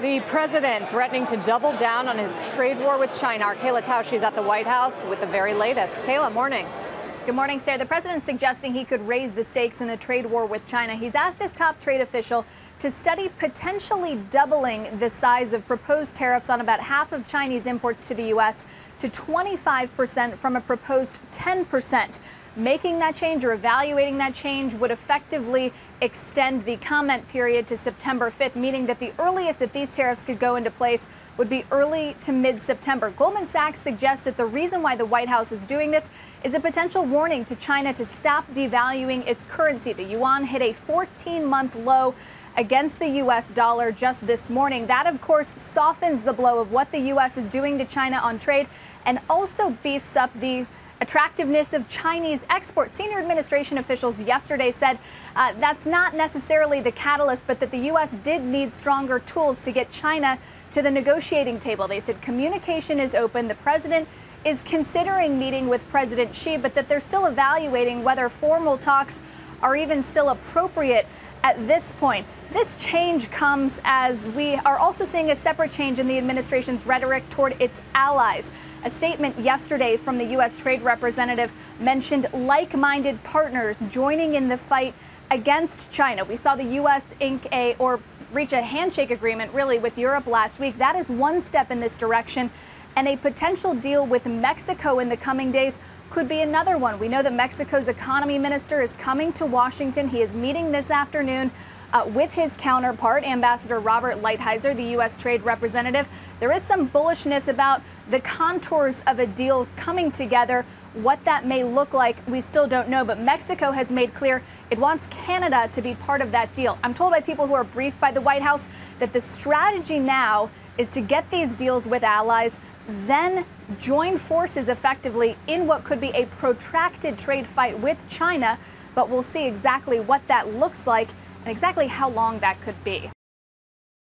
The president threatening to double down on his trade war with China. Our Kayla Tausche is at the White House with the very latest. Kayla, morning. Good morning, Sarah. The president's suggesting he could raise the stakes in the trade war with China. He's asked his top trade official to study potentially doubling the size of proposed tariffs on about half of Chinese imports to the U.S. to 25% from a proposed 10%. Making that change or evaluating that change would effectively extend the comment period to September 5th, meaning that the earliest that these tariffs could go into place would be early to mid-September. Goldman Sachs suggests that the reason why the White House is doing this is a potential warning to China to stop devaluing its currency. The yuan hit a 14-month low against the U.S. dollar just this morning. That, of course, softens the blow of what the U.S. is doing to China on trade and also beefs up the attractiveness of Chinese exports. Senior administration officials yesterday said that's not necessarily the catalyst, but that the U.S. did need stronger tools to get China to the negotiating table. They said communication is open. The president is considering meeting with President Xi, but that they're still evaluating whether formal talks are even still appropriate at this point. This change comes as we are also seeing a separate change in the administration's rhetoric toward its allies. A statement yesterday from the U.S. Trade Representative mentioned like-minded partners joining in the fight against China. We saw the U.S. reach a handshake agreement, really, with Europe last week. That is one step in this direction, and a potential deal with Mexico in the coming days could be another one. We know that Mexico's economy minister is coming to Washington. He is meeting this afternoon with his counterpart, Ambassador Robert Lighthizer, the U.S. Trade Representative. There is some bullishness about the contours of a deal coming together. What that may look like, we still don't know, but Mexico has made clear it wants Canada to be part of that deal. I'm told by people who are briefed by the White House that the strategy now is to get these deals with allies, then join forces effectively in what could be a protracted trade fight with China, but we'll see exactly what that looks like and exactly how long that could be.